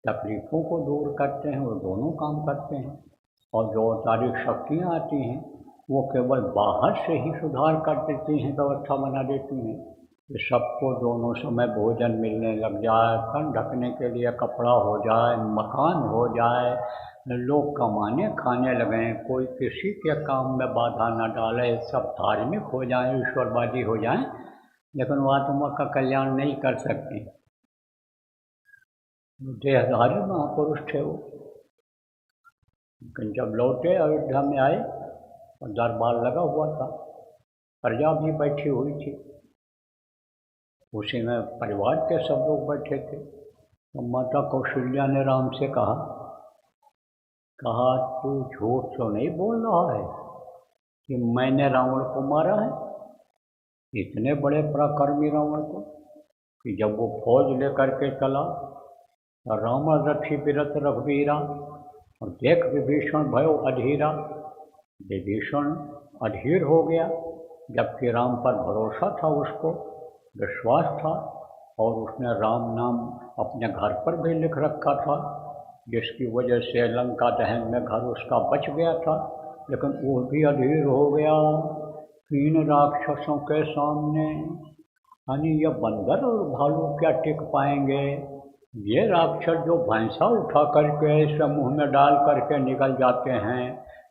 तकलीफ़ों को दूर करते हैं, वो दोनों काम करते हैं। और जो अवतारिक शक्तियाँ आती हैं वो केवल बाहर से ही सुधार कर देती हैं, व्यवस्था बना देती हैं कि सबको दोनों समय भोजन मिलने लग जाए, तन ढकने के लिए कपड़ा हो जाए, मकान हो जाए, लोग कमाने खाने लगें, कोई किसी के काम में बाधा न डाले, सब धार्मिक हो जाएं, ईश्वरवादी हो जाएं, लेकिन वो आत्मा का कल्याण नहीं कर सकते। देहधारी महापुरुष थे वो। लेकिन जब लौटे अयोध्या में आए और दरबार लगा हुआ था, प्रजा भी बैठी हुई थी, उसी में परिवार के सब लोग बैठे थे। तो माता कौशल्या ने राम से कहा तू झूठ तो नहीं बोल रहा है कि मैंने रावण को मारा है? इतने बड़े पराक्रमी रावण को कि जब वो फौज लेकर के चला तो रावण रथी बिरथ रघुवीरा, और देख विभीषण भयो अधीरा। विभीषण अधीर हो गया, जबकि राम पर भरोसा था, उसको विश्वास था, और उसने राम नाम अपने घर पर भी लिख रखा था, जिसकी वजह से लंका दहन में घर उसका बच गया था। लेकिन वो भी अधीर हो गया 3 राक्षसों के सामने। यानी ये बंदर और भालू क्या टिक पाएंगे? ये राक्षस जो भैंसा उठा करके इसे मुंह में डाल करके निकल जाते हैं,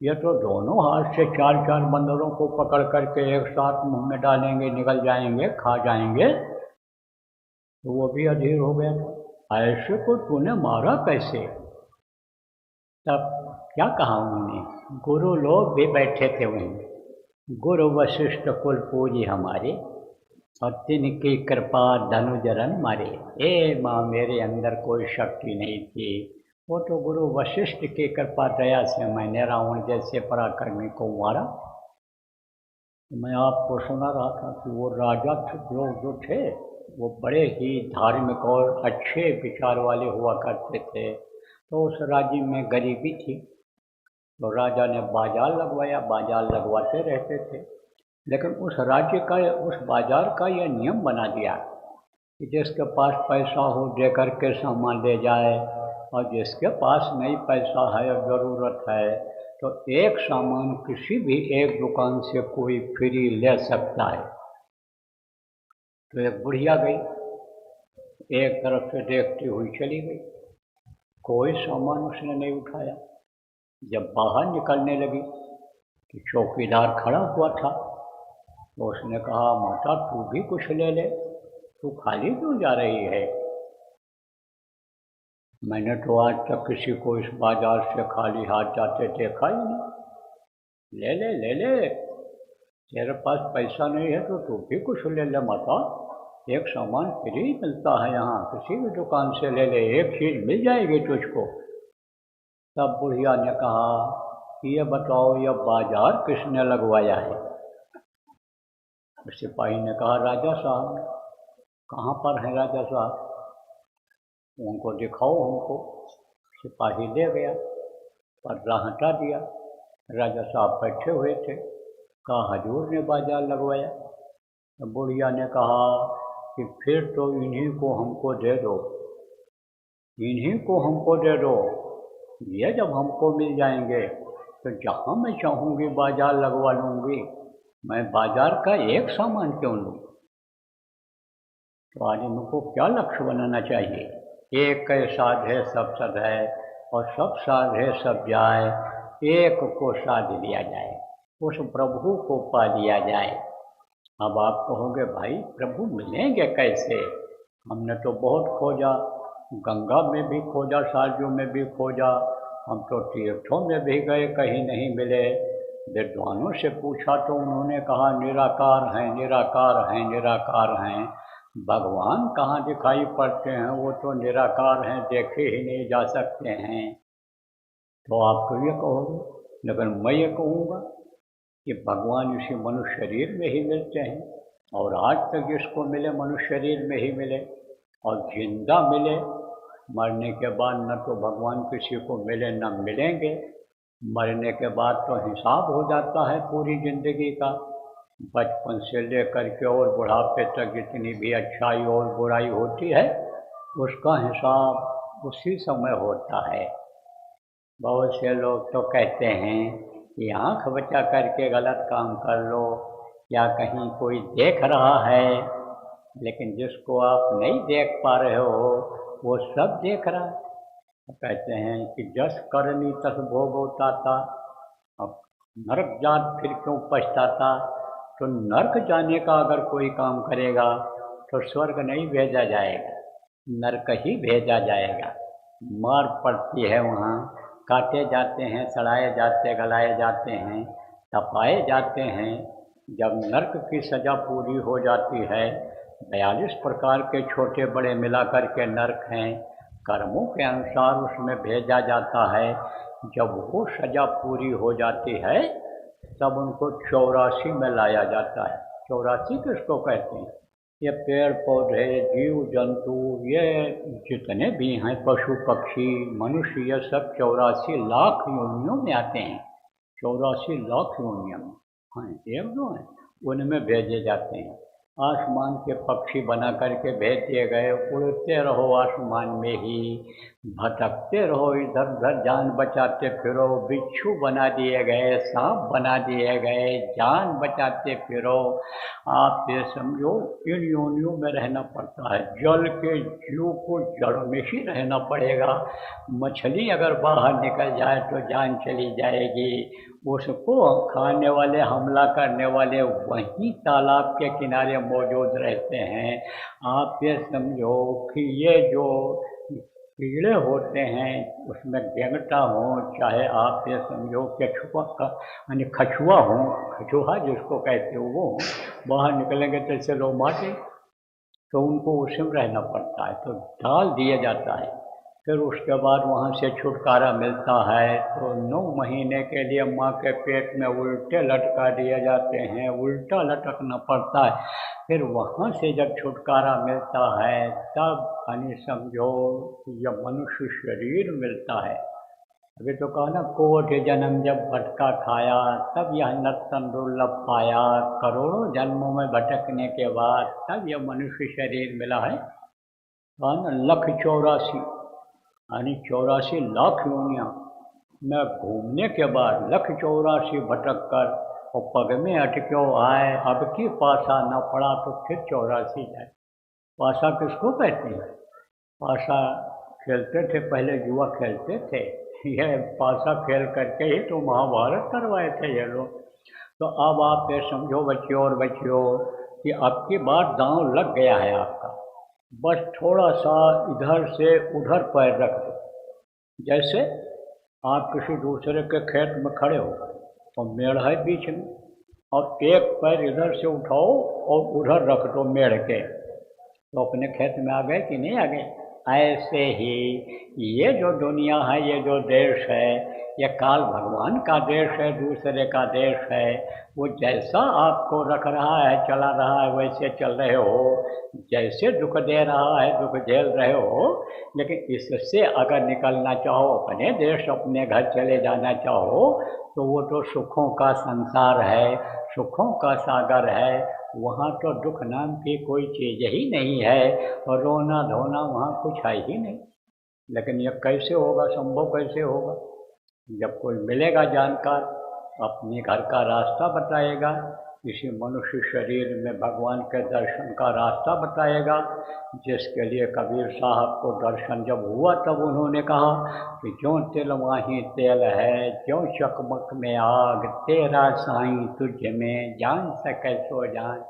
ये तो दोनों हाथ से 4-4 बंदरों को पकड़ करके एक साथ मुंह में डालेंगे, निकल जाएंगे, खा जाएंगे। तो वो भी अधीर हो गया था। ऐसे को तूने मारा कैसे? तब क्या कहा उन्होंने? गुरु लोग भी बैठे थे वहीं, गुरु वशिष्ठ कुल पूजी हमारे, और तिनकी कृपा धनुजरन मारे। माँ, मेरे अंदर कोई शक्ति नहीं थी, वो तो गुरु वशिष्ठ की कृपा दया से मैंने रावण जैसे पराक्रमी को मारा। मैं आपको सुना रहा था कि वो राजा लोग जो थे वो बड़े ही धार्मिक और अच्छे विचार वाले हुआ करते थे। तो उस राज्य में गरीबी थी, तो राजा ने बाजार लगवाया, बाजार लगवाते रहते थे। लेकिन उस राज्य का, उस बाजार का यह नियम बना दिया कि जिसके पास पैसा हो दे करके सामान ले जाए, और जिसके पास नहीं पैसा है और ज़रूरत है तो एक सामान किसी भी एक दुकान से कोई फ्री ले सकता है। तो एक बुढ़िया गई, एक तरफ से देखती हुई चली गई, कोई सामान उसने नहीं उठाया। जब बाहर निकलने लगी कि चौकीदार खड़ा हुआ था, तो उसने कहा, माता तू भी कुछ ले ले, तू खाली क्यों जा रही है? मैंने तो आज तक किसी को इस बाजार से खाली हाथ जाते देखा ही नहीं। ले ले ले ले, तेरे पास पैसा नहीं है तो तू भी कुछ ले ले माता, एक सामान फ्री मिलता है यहाँ, किसी भी दुकान से ले ले, एक चीज़ मिल जाएगी तुझको। तब बुढ़िया ने कहा, ये बताओ ये बाजार किसने लगवाया है? सिपाही ने कहा, राजा साहब। कहाँ पर है राजा साहब? उनको दिखाओ हमको। सिपाही ले गया, पर्दा हटा दिया, राजा साहब बैठे हुए थे। कहा, हजूर ने बाजार लगवाया। तो बुढ़िया ने कहा कि फिर तो इन्हीं को हमको दे दो, इन्हीं को हमको दे दो। ये जब हमको मिल जाएंगे तो जहाँ मैं चाहूँगी बाजार लगवा लूँगी, मैं बाजार का एक सामान क्यों लूँ? तो आदमी को क्या लक्ष्य बनाना चाहिए? एक साधे सब सधे, और सब साधे सब जाए, एक को साध लिया जाए, उस प्रभु को पा लिया जाए। अब आप कहोगे, भाई प्रभु मिलेंगे कैसे? हमने तो बहुत खोजा, गंगा में भी खोजा, साजों में भी खोजा, हम तो तीर्थों में भी गए, कहीं नहीं मिले। विद्वानों से पूछा तो उन्होंने कहा, निराकार हैं, निराकार हैं, निराकार हैं। भगवान कहाँ दिखाई पड़ते हैं? वो तो निराकार हैं, देखे ही नहीं जा सकते हैं। तो आप तो ये कहोगे, लेकिन मैं ये कहूँगा कि भगवान इसी मनुष्य शरीर में ही मिलते हैं, और आज तक जिसको मिले मनुष्य शरीर में ही मिले, और जिंदा मिले। मरने के बाद न तो भगवान किसी को मिले न मिलेंगे। मरने के बाद तो हिसाब हो जाता है पूरी जिंदगी का, बचपन से लेकर के और बुढ़ापे तक जितनी भी अच्छाई और बुराई होती है उसका हिसाब उसी समय होता है। बहुत से लोग तो कहते हैं कि आँख बचा करके गलत काम कर लो, या कहीं कोई देख रहा है, लेकिन जिसको आप नहीं देख पा रहे हो वो सब देख रहा है। तो कहते हैं कि जस करनी तस भोग होता था, अब नरक जात फिर क्यों पछताता। तो नरक जाने का अगर कोई काम करेगा तो स्वर्ग नहीं भेजा जाएगा, नरक ही भेजा जाएगा। मार पड़ती है वहाँ, काटे जाते हैं, सड़ाए जाते, गलाए जाते हैं, तपाए जाते हैं। जब नरक की सज़ा पूरी हो जाती है, 42 प्रकार के छोटे बड़े मिलाकर के नरक हैं, कर्मों के अनुसार उसमें भेजा जाता है। जब वो सज़ा पूरी हो जाती है तब उनको 84 में लाया जाता है। 84 किसको कहते हैं? ये पेड़ पौधे, जीव जंतु, ये जितने भी हैं, पशु पक्षी मनुष्य, ये सब 84 लाख योनियों में आते हैं। 84 लाख योनियों में, हाँ एक दो हैं, उनमें भेजे जाते हैं। आसमान के पक्षी बना करके भेज दिए गए, उड़ते रहो आसमान में ही, भटकते रहो इधर उधर, जान बचाते फिरो। बिच्छू बना दिए गए, सांप बना दिए गए, जान बचाते फिरो। आप ये समझो इन योनियों में रहना पड़ता है। जल के जीव को जड़ में ही रहना पड़ेगा। मछली अगर बाहर निकल जाए तो जान चली जाएगी। उसको खाने वाले, हमला करने वाले वहीं तालाब के किनारे मौजूद रहते हैं। आप ये समझो कि ये जो कीड़े होते हैं उसमें गेंगटा हो, चाहे आप ये समझो केचुआ का यानी कछुआ हो, कछुआ जिसको कहते हो, वो बाहर निकलेंगे तो ऐसे लोग मारे, तो उनको उसी में रहना पड़ता है, तो डाल दिया जाता है। फिर उसके बाद वहाँ से छुटकारा मिलता है तो 9 महीने के लिए माँ के पेट में उल्टे लटका दिए जाते हैं, उल्टा लटकना पड़ता है। फिर वहाँ से जब छुटकारा मिलता है तब यानी समझो जब मनुष्य शरीर मिलता है। अभी तो कहा ना, कोटि जन्म जब भटका खाया, तब यह नर्तन दुर्लभ पाया। करोड़ों जन्मों में भटकने के बाद तब यह मनुष्य शरीर मिला है। कहा ना, 1,84,000 यानी 84 लाख योनियाँ में घूमने के बाद 1,84,000 भटक कर और पग में अटक्यो आए, अब की पासा न पड़ा तो फिर 84 जाए। पासा किसको कहते हैं? पासा खेलते थे पहले, युवा खेलते थे। यह पासा खेल करके ही तो महाभारत करवाए थे ये लोग। तो अब आप ये समझो बच्चियों और बच्चियों कि अब की बार दांव लग गया है आपका। बस थोड़ा सा इधर से उधर पैर रख दो। जैसे आप किसी दूसरे के खेत में खड़े हो तो मेड़ है बीच में, और एक पैर इधर से उठाओ और उधर रख दो मेड़ के, तो अपने खेत में आ गए कि नहीं आ गए? ऐसे ही ये जो दुनिया है, ये जो देश है, ये काल भगवान का देश है, दूसरे का देश है। वो जैसा आपको रख रहा है, चला रहा है, वैसे चल रहे हो। जैसे दुख दे रहा है, दुख झेल रहे हो। लेकिन इससे अगर निकलना चाहो, अपने देश अपने घर चले जाना चाहो, तो वो तो सुखों का संसार है, सुखों का सागर है। वहाँ तो दुख नाम की कोई चीज़ ही नहीं है, और रोना धोना वहाँ कुछ है ही नहीं। लेकिन यह कैसे होगा, संभव कैसे होगा? जब कोई मिलेगा जानकार, अपने घर का रास्ता बताएगा, इसी मनुष्य शरीर में भगवान के दर्शन का रास्ता बताएगा। जिसके लिए कबीर साहब को दर्शन जब हुआ तब उन्होंने कहा कि ज्यों तिल माही तेल है, ज्यों चकमक में आग, तेरा साईं तुझ में जान सके सो जान।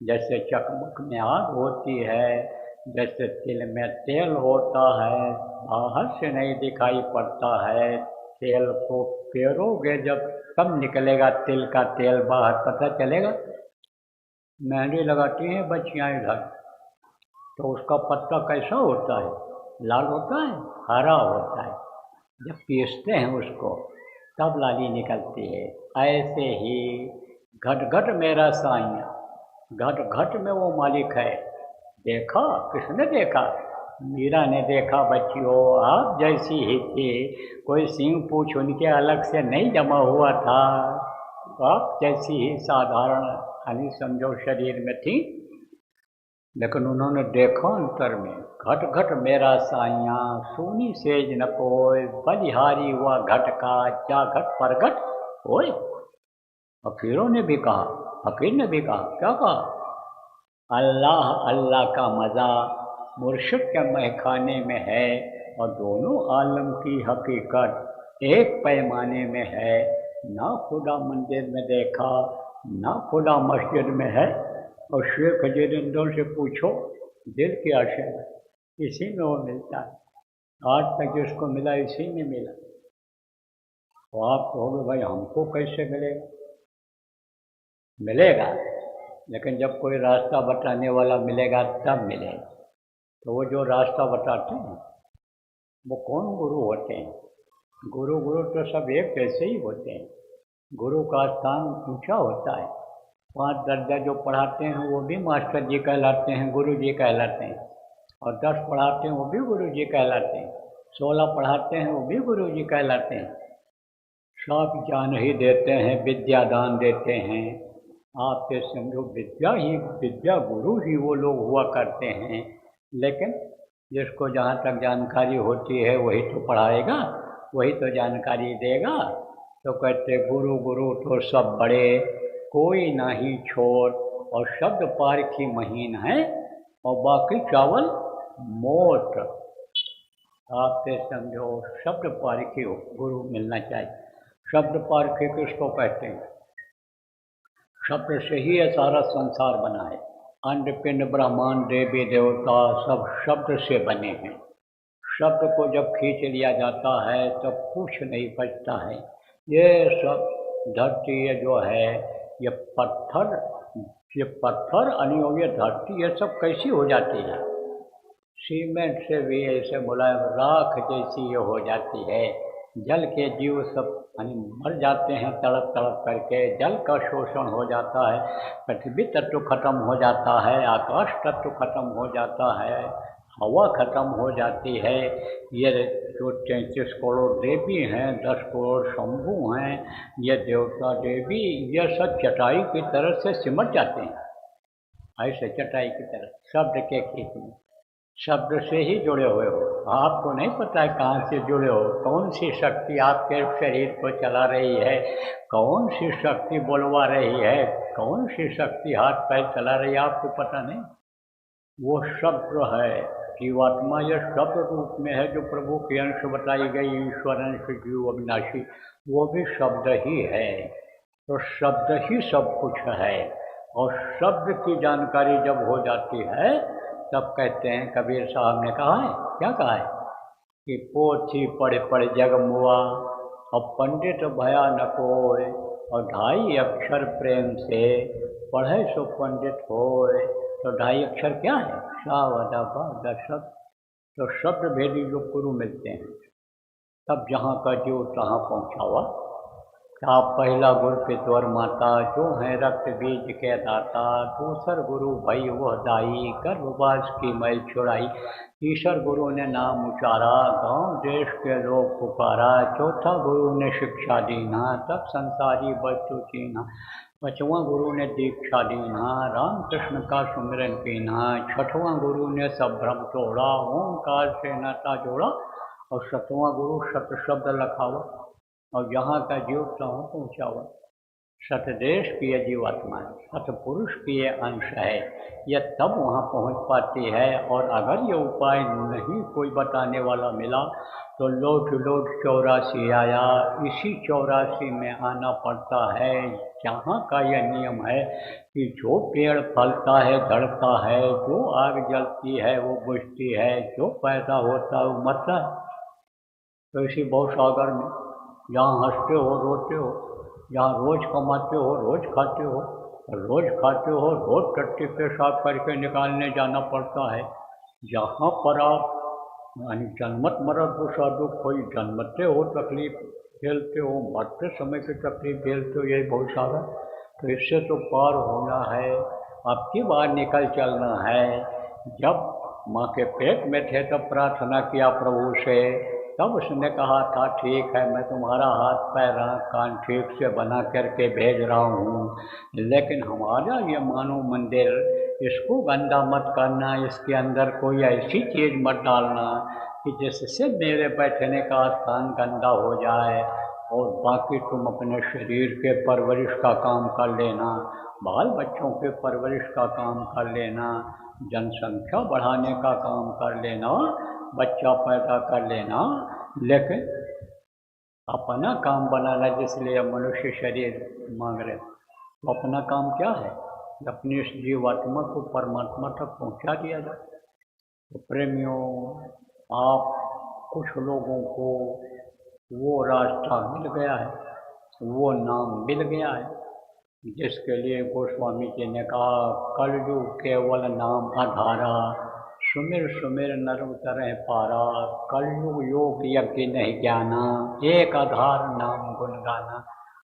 जैसे चकमक में आग होती है, जैसे तिल में तेल होता है, बाहर से नहीं दिखाई पड़ता है। तेल को पेरोगे जब तब निकलेगा तिल का तेल बाहर, पता चलेगा। मेहंदी लगाती हैं बच्चियाँ इधर, तो उसका पत्ता कैसा होता है? लाल होता है, हरा होता है। जब पीसते हैं उसको तब लाली निकलती है। ऐसे ही घट घट मेरा साईं, घट घट में वो मालिक है। देखा? किसने देखा? मीरा ने देखा बच्चियों। आप जैसी ही थी, कोई सींग पूछ उनके अलग से नहीं जमा हुआ था। आप जैसी ही साधारण यानी समझो शरीर में थी। लेकिन उन्होंने देखा अंतर में, घट घट मेरा साइयाँ सोनी सेज न कोय, बलिहारी हुआ घट का क्या घट परगट होय। फकीरों ने भी कहा, फकीर ने भी कहा, क्या कहा, अल्लाह अल्लाह का मज़ा मुर्शिद के महखाने में है, और दोनों आलम की हकीकत एक पैमाने में है। ना खुदा मंदिर में देखा, ना खुदा मस्जिद में है। और शेख जिरिंदों से पूछो दिल की आशा है, इसी में वो मिलता है। आज तक जिसको मिला इसी में मिला। तो आप कहोगे भाई हमको कैसे मिलेगा? मिलेगा, लेकिन जब कोई रास्ता बताने वाला मिलेगा तब मिलेगा। तो वो जो रास्ता बताते हैं वो कौन गुरु होते हैं? गुरु तो सब एक जैसे ही होते हैं। गुरु का स्थान ऊंचा होता है। 5 दर्जा जो पढ़ाते हैं वो भी मास्टर जी कहलाते हैं, गुरु जी कहलाते हैं। और 10 पढ़ाते हैं वो भी गुरु जी कहलाते हैं। 16 पढ़ाते हैं वो भी गुरु जी कहलाते हैं। सब ज्ञान ही देते हैं, विद्या दान देते हैं। आप ये समझो विद्या गुरु ही वो लोग हुआ करते हैं। लेकिन जिसको जहाँ तक जानकारी होती है वही तो पढ़ाएगा, वही तो जानकारी देगा। तो कहते गुरु तो सब बड़े, कोई नाही छोड़, और शब्द पार की महीन है, और बाकी चावल मोट। आप ये समझो शब्द पार की गुरु मिलना चाहिए। शब्द पार के किसको कहते हैं? शब्द से ही ये सारा संसार बना है। अंड पिंड ब्रह्मांड देवी देवता सब शब्द से बने हैं। शब्द को जब खींच लिया जाता है तब कुछ नहीं बचता है। ये सब धरती ये जो है, ये पत्थर अनियोग्य धरती, ये सब कैसी हो जाती है? सीमेंट से भी ऐसे मुलायम राख जैसी ये हो जाती है। जल के जीव सब मर जाते हैं तड़प तड़प करके। जल का शोषण हो जाता है, पृथ्वी तत्व खत्म हो जाता है, आकाश तत्व खत्म हो जाता है, हवा खत्म हो जाती है। ये जो 33 करोड़ देवी हैं, 10 करोड़ शंभू हैं, ये देवता देवी, ये सब चटाई की तरह से सिमट जाते हैं। ऐसे चटाई की तरह शब्द के खेत में शब्द से ही जुड़े हुए हो। आपको नहीं पता है कहाँ से जुड़े हो, कौन सी शक्ति आपके शरीर को चला रही है, कौन सी शक्ति बोलवा रही है, कौन सी शक्ति हाथ पैर चला रही है, आपको पता नहीं। वो शब्द है। जीवात्मा यह शब्द रूप में है, जो प्रभु की अंश बताई गई, ईश्वर अंश जीव अविनाशी, वो भी शब्द ही है। तो शब्द ही सब कुछ है। और शब्द की जानकारी जब हो जाती है तब कहते हैं, कबीर साहब ने कहा है, क्या कहा है कि पोथी पढ़ पढ़ जग मुआ, और पंडित भया न कोय, और 2.5 अक्षर प्रेम से पढ़े सो पंडित होय। तो 2.5 अक्षर क्या है? शब्द। तो शब्द भेदी जो गुरु मिलते हैं, तब जहाँ का जीव तहाँ पहुँचा हुआ। आप पहला गुरु पितवर माता, जो है रक्त बीज के दाता, दूसर गुरु भई वह दाई, गर्भवास की मैल छुड़ाई, तीसर गुरु ने नाम उचारा, गांव देश के लोग पुकारा, चौथा गुरु ने शिक्षा दीना, तब संसारी वस्तु चीना, 5वां गुरु ने दीक्षा दीना, राम कृष्ण का सुमिरन पीना, 6वां गुरु ने सब भ्रम तोड़ा, ओंकार से नाता जोड़ा, और 7वां गुरु सत शब्द लखावा, और यहाँ का जीव तहाँ पहुँचा हुआ। सतदेश की ये जीवात्मा है, सतपुरुष की ये अंश है, यह तब वहाँ पहुँच पाती है। और अगर ये उपाय नहीं कोई बताने वाला मिला तो लौट 84 आया। इसी 84 में आना पड़ता है, जहाँ का यह नियम है कि जो पेड़ फलता है झड़ता है, जो आग जलती है वो बुझती है, जो पैदा होता है वो मरता है। तो इसी भवसागर में जहाँ हंसते हो रोते हो, जहाँ रोज़ कमाते हो रोज़ खाते हो, रोज़ टट्टी पेशाब करके निकालने जाना पड़ता है, जहाँ पर आप यानी जन्मत मरद हो साधु, कोई जन्मते हो तकलीफ झेलते हो, मरते समय की तकलीफ झेलते हो, यही भवसागर। तो इससे तो पार होना है, आपकी बाहर निकल चलना है। जब माँ के पेट में थे तब प्रार्थना किया प्रभु से, तब उसने कहा था ठीक है मैं तुम्हारा हाथ पैर आँख कान ठीक से बना करके भेज रहा हूँ, लेकिन हमारा ये मानव मंदिर इसको गंदा मत करना, इसके अंदर कोई ऐसी चीज़ मत डालना कि जिससे मेरे बैठने का स्थान गंदा हो जाए, और बाकी तुम अपने शरीर के परवरिश का काम कर लेना, बाल बच्चों के परवरिश का काम कर लेना, जनसंख्या बढ़ाने का काम कर लेना, बच्चा पैदा कर लेना, लेकिन अपना काम बनाना जिसलिए मनुष्य शरीर मांग रहे, तो अपना काम क्या है कि अपनी इस जीवात्मा को परमात्मा तक पहुंचा दिया जाए। तो प्रेमियों, आप कुछ लोगों को वो रास्ता मिल गया है, वो नाम मिल गया है, जिसके लिए गोस्वामी जी ने कहा, कलयुग केवल नाम आधारा, सुमिर सुमिर नर उतरे पारा, कलयुग योग यज्ञ नहीं ज्ञाना, एक आधार नाम गुण गाना।